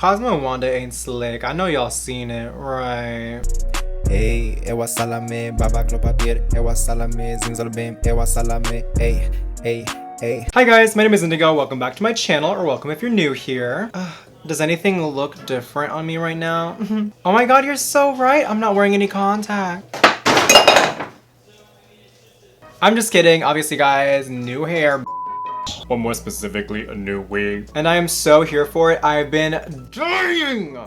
Cosmo and Wanda ain't slick. I know y'all seen it, right? Hey, ewa salame, babak no papier, ewa salame, zingzalbim, ewa salame, hey, hey, hey. Hi guys, my name is Indigo. Welcome back to my channel, or welcome if you're new here. Does anything look different on me right now? Oh my god, you're so right. I'm not wearing any contact. I'm just kidding. Obviously, guys, new hair. Or more specifically, a new wig. And I am so here for it. I've been dying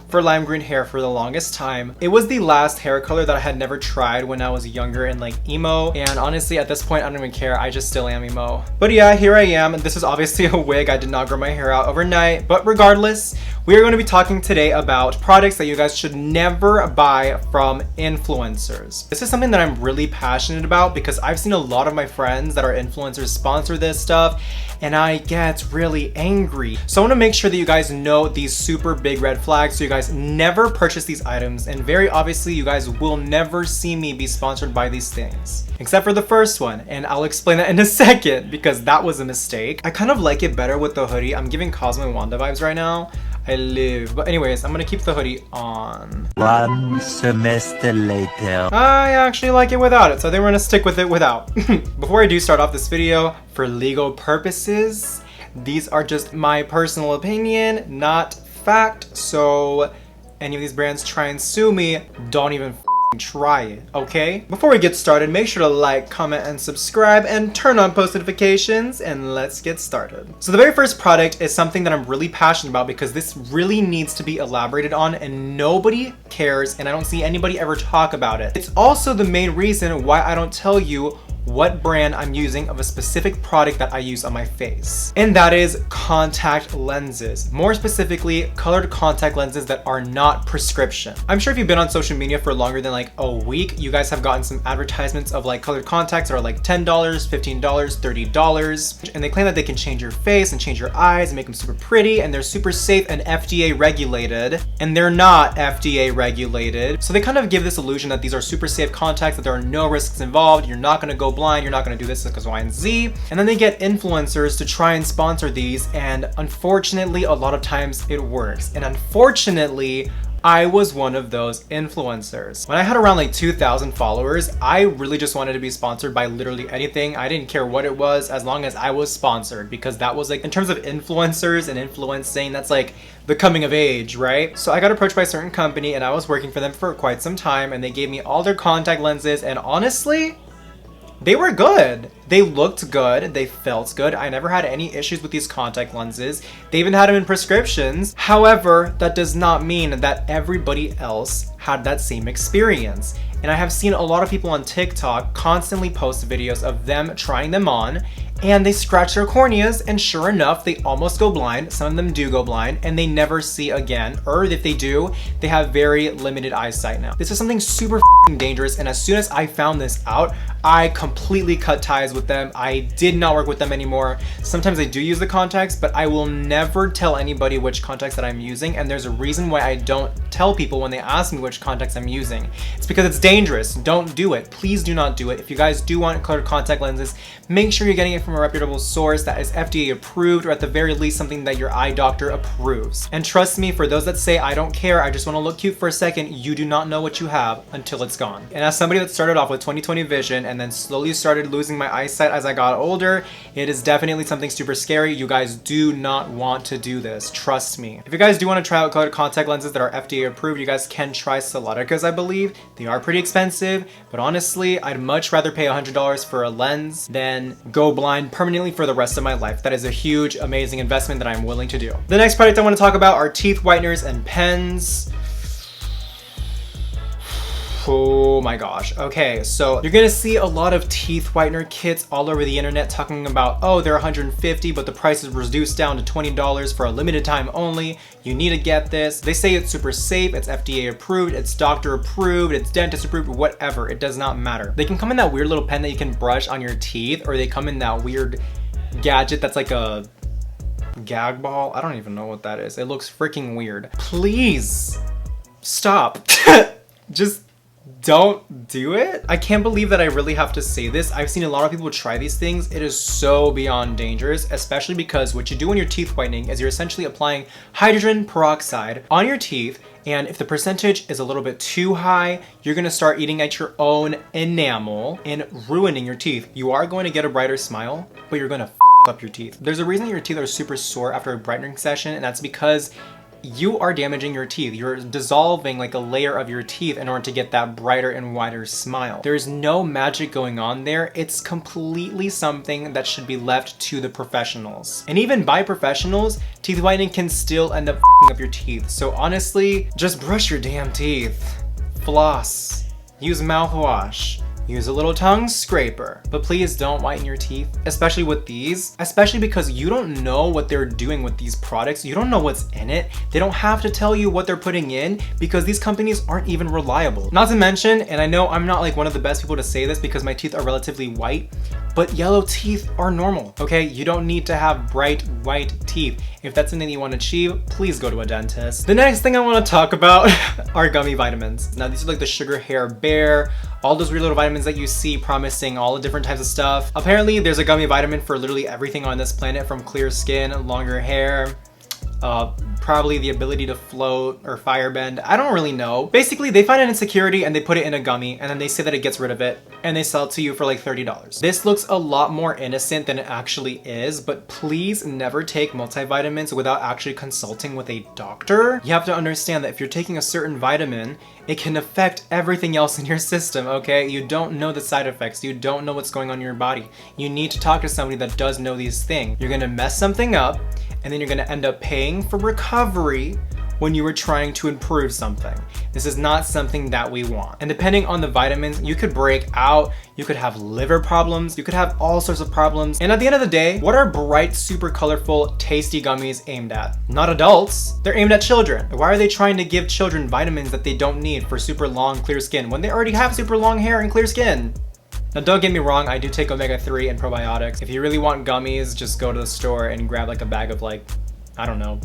for lime green hair for the longest time. It was the last hair color that I had never tried when I was younger and like emo. And honestly, at this point, I don't even care. I just still am emo. But yeah, here I am. This is obviously a wig. I did not grow my hair out overnight. But regardless, we are going to be talking today about products that you guys should never buy from influencers. This is something that I'm really passionate about because I've seen a lot of my friends that are influencers sponsor this stuff and I get really angry. So I want to make sure that you guys know these super big red flags so you guys never purchase these items, and very obviously you guys will never see me be sponsored by these things. Except for the first one, and I'll explain that in a second because that was a mistake. I kind of like it better with the hoodie. I'm giving Cosmo and Wanda vibes right now. I live. But anyways, I'm gonna keep the hoodie on. 1 semester later. I actually like it without it, so I think we're gonna stick with it without. Before I do start off this video, for legal purposes, these are just my personal opinion, not fact. So any of these brands try and sue me, don't even try it, okay? Before we get started, make sure to like, comment, and subscribe, and turn on post notifications, and let's get started. So the very first product is something that I'm really passionate about because this really needs to be elaborated on and nobody cares, and I don't see anybody ever talk about it. It's also the main reason why I don't tell you what brand I'm using of a specific product that I use on my face. And that is contact lenses. More specifically, colored contact lenses that are not prescription. I'm sure if you've been on social media for longer than like a week, you guys have gotten some advertisements of like colored contacts that are like $10, $15, $30. And they claim that they can change your face and change your eyes and make them super pretty, and they're super safe and FDA regulated. And they're not FDA regulated. So they kind of give this illusion that these are super safe contacts, that there are no risks involved, you're not gonna go blind, you're not going to do this because Y and Z. And then they get influencers to try and sponsor these, and unfortunately a lot of times it works. And unfortunately I was one of those influencers. When I had around like 2,000 followers, I really just wanted to be sponsored by literally anything. I didn't care what it was as long as I was sponsored, because that was like, in terms of influencers and influencing, that's like the coming of age, right? So I got approached by a certain company and I was working for them for quite some time, and they gave me all their contact lenses, and honestly, they were good. They looked good. They felt good. I never had any issues with these contact lenses. They even had them in prescriptions. However, that does not mean that everybody else had that same experience. And I have seen a lot of people on TikTok constantly post videos of them trying them on, and they scratch their corneas, and sure enough, they almost go blind. Some of them do go blind, and they never see again. Or if they do, they have very limited eyesight now. This is something super dangerous, and as soon as I found this out, I completely cut ties with them. I did not work with them anymore. Sometimes I do use the contacts, but I will never tell anybody which contacts that I'm using, and there's a reason why I don't tell people when they ask me which contacts I'm using. It's because it's dangerous. Don't do it. Please do not do it. If you guys do want colored contact lenses, make sure you're getting it from a reputable source that is FDA approved, or at the very least something that your eye doctor approves. And trust me, for those that say I don't care, I just want to look cute for a second, you do not know what you have until it's gone. And as somebody that started off with 20/20 vision and then slowly started losing my eyesight as I got older, it is definitely something super scary. You guys do not want to do this. Trust me. If you guys do want to try out colored contact lenses that are FDA approved, you guys can try Soleticas, I believe. They are pretty expensive, but honestly, I'd much rather pay $100 for a lens than go blind permanently for the rest of my life. That is a huge, amazing investment that I'm willing to do. The next product I want to talk about are teeth whiteners and pens. Oh my gosh. Okay, so you're gonna see a lot of teeth whitener kits all over the internet talking about, oh, they're $150, but the price is reduced down to $20 for a limited time only. You need to get this. They say it's super safe, it's FDA approved, it's doctor approved, it's dentist approved, whatever. It does not matter. They can come in that weird little pen that you can brush on your teeth, or they come in that weird gadget that's like a gag ball. I don't even know what that is. It looks freaking weird. Please stop. Just don't do it. I can't believe that I really have to say this. I've seen a lot of people try these things. It is so beyond dangerous, especially because what you do in your teeth whitening is you're essentially applying hydrogen peroxide on your teeth, and if the percentage is a little bit too high, you're gonna start eating at your own enamel and ruining your teeth. You are going to get a brighter smile, but you're gonna up your teeth. There's a reason your teeth are super sore after a brightening session, and that's because you are damaging your teeth. You're dissolving like a layer of your teeth in order to get that brighter and wider smile. There's no magic going on there. It's completely something that should be left to the professionals. And even by professionals, teeth whitening can still end up up your teeth. So honestly, just brush your damn teeth. Floss. Use mouthwash. Use a little tongue scraper, but please don't whiten your teeth, especially with these, especially because you don't know what they're doing with these products. You don't know what's in it. They don't have to tell you what they're putting in because these companies aren't even reliable. Not to mention, and I know I'm not like one of the best people to say this because my teeth are relatively white, but yellow teeth are normal, okay? You don't need to have bright white teeth. If that's something that you want to achieve, please go to a dentist. The next thing I want to talk about are gummy vitamins. Now these are like the sugar hair bear, all those weird little vitamins that you see promising all the different types of stuff. Apparently there's a gummy vitamin for literally everything on this planet, from clear skin, longer hair, probably the ability to float or firebend. I don't really know. Basically, they find an insecurity and they put it in a gummy, and then they say that it gets rid of it, and they sell it to you for like $30. This looks a lot more innocent than it actually is, but please never take multivitamins without actually consulting with a doctor. You have to understand that if you're taking a certain vitamin, it can affect everything else in your system, okay? You don't know the side effects. You don't know what's going on in your body. You need to talk to somebody that does know these things. You're gonna mess something up, and then you're gonna end up paying for recovery when you were trying to improve something. This is not something that we want. And depending on the vitamins, you could break out, you could have liver problems, you could have all sorts of problems. And at the end of the day, what are bright, super colorful, tasty gummies aimed at? Not adults, they're aimed at children. Why are they trying to give children vitamins that they don't need for super long, clear skin when they already have super long hair and clear skin? Now don't get me wrong, I do take omega-3 and probiotics. If you really want gummies, just go to the store and grab like a bag of like, I don't know,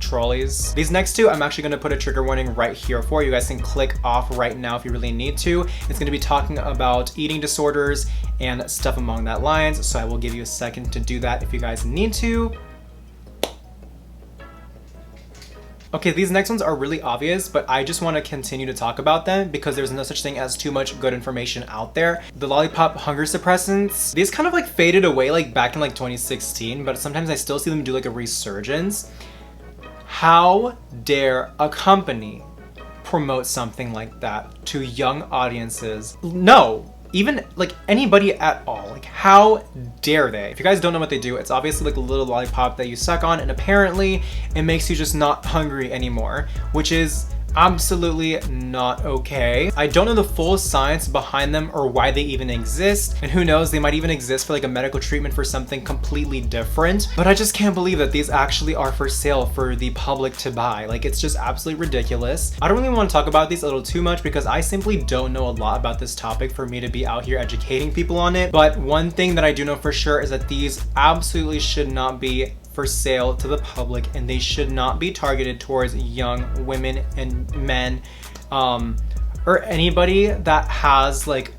trolleys. These next two, I'm actually gonna put a trigger warning right here for you. You guys can click off right now if you really need to. It's gonna be talking about eating disorders and stuff along that lines, so I will give you a second to do that if you guys need to. Okay, these next ones are really obvious, but I just want to continue to talk about them because there's no such thing as too much good information out there. The Lollipop hunger suppressants, these kind of like faded away like back in like 2016, but sometimes I still see them do like a resurgence. How dare a company promote something like that to young audiences? No, even like anybody at all. Like, how dare they? If you guys don't know what they do, it's obviously like a little lollipop that you suck on, and apparently it makes you just not hungry anymore, which is absolutely not okay. I don't know the full science behind them or why they even exist, and who knows, they might even exist for like a medical treatment for something completely different, but I just can't believe that these actually are for sale for the public to buy. Like, it's just absolutely ridiculous. I don't really want to talk about these a little too much because I simply don't know a lot about this topic for me to be out here educating people on it, but one thing that I do know for sure is that these absolutely should not be for sale to the public, and they should not be targeted towards young women and men, or anybody that has like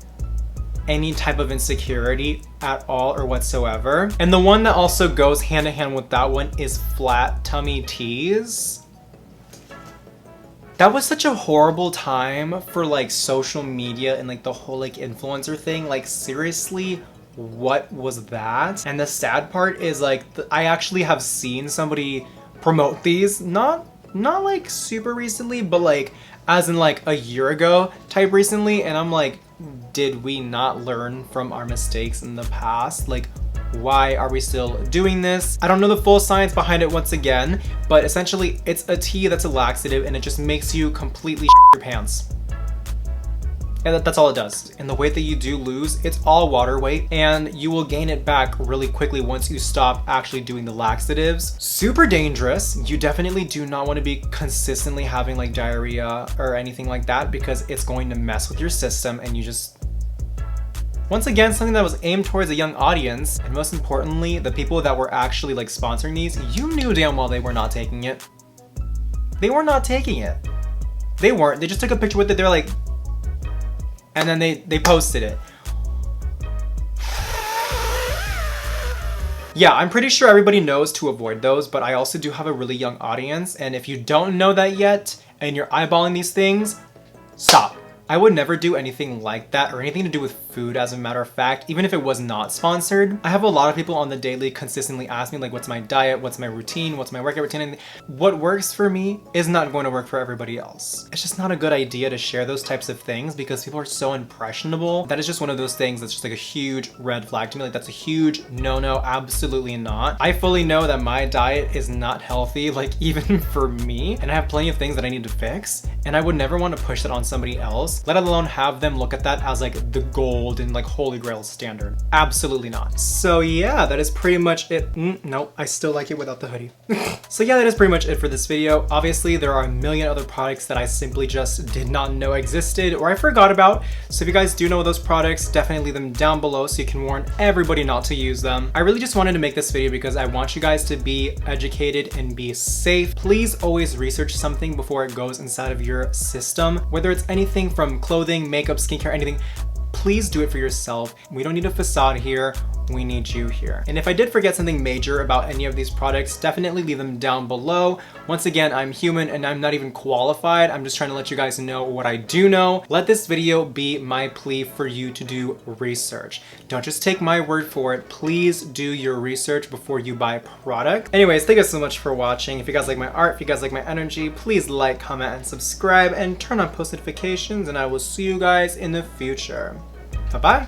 any type of insecurity at all or whatsoever. And the one that also goes hand in hand with that one is flat tummy teas. That was such a horrible time for like social media and like the whole like influencer thing. Like, seriously, what was that? And the sad part is like I actually have seen somebody promote these, not like super recently, but like as in like a year ago type recently, and I'm like, did we not learn from our mistakes in the past? Like, why are we still doing this? I don't know the full science behind it once again, but essentially it's a tea that's a laxative, and it just makes you completely shit your pants. And that's all it does. And the weight that you do lose, it's all water weight, and you will gain it back really quickly once you stop actually doing the laxatives. Super dangerous. You definitely do not want to be consistently having like diarrhea or anything like that, because it's going to mess with your system, and you just... Once again, something that was aimed towards a young audience, and most importantly, the people that were actually like sponsoring these, you knew damn well they were not taking it. They were not taking it. They weren't. They just took a picture with it. They're like, And then they posted it. Yeah, I'm pretty sure everybody knows to avoid those, but I also do have a really young audience, and if you don't know that yet and you're eyeballing these things, stop. I would never do anything like that or anything to do with food, as a matter of fact, even if it was not sponsored. I have a lot of people on the daily consistently ask me like, what's my diet, what's my routine, what's my workout routine, and what works for me is not going to work for everybody else. It's just not a good idea to share those types of things because people are so impressionable. That is just one of those things that's just like a huge red flag to me. Like, that's a huge no-no, absolutely not. I fully know that my diet is not healthy, like even for me, and I have plenty of things that I need to fix, and I would never want to push that on somebody else, let alone have them look at that as like the gold and like holy grail standard. Absolutely not. So yeah, that is pretty much it. Nope, I still like it without the hoodie. So yeah, that is pretty much it for this video. Obviously, there are a million other products that I simply just did not know existed or I forgot about. So if you guys do know those products, definitely leave them down below so you can warn everybody not to use them. I really just wanted to make this video because I want you guys to be educated and be safe. Please always research something before it goes inside of your system, whether it's anything from clothing, makeup, skincare, anything. Please do it for yourself. We don't need a facade here. We need you here. And if I did forget something major about any of these products, definitely leave them down below. Once again, I'm human and I'm not even qualified. I'm just trying to let you guys know what I do know. Let this video be my plea for you to do research. Don't just take my word for it. Please do your research before you buy a product. Anyways, thank you so much for watching. If you guys like my art, if you guys like my energy, please like, comment, and subscribe, and turn on post notifications, and I will see you guys in the future. Bye-bye.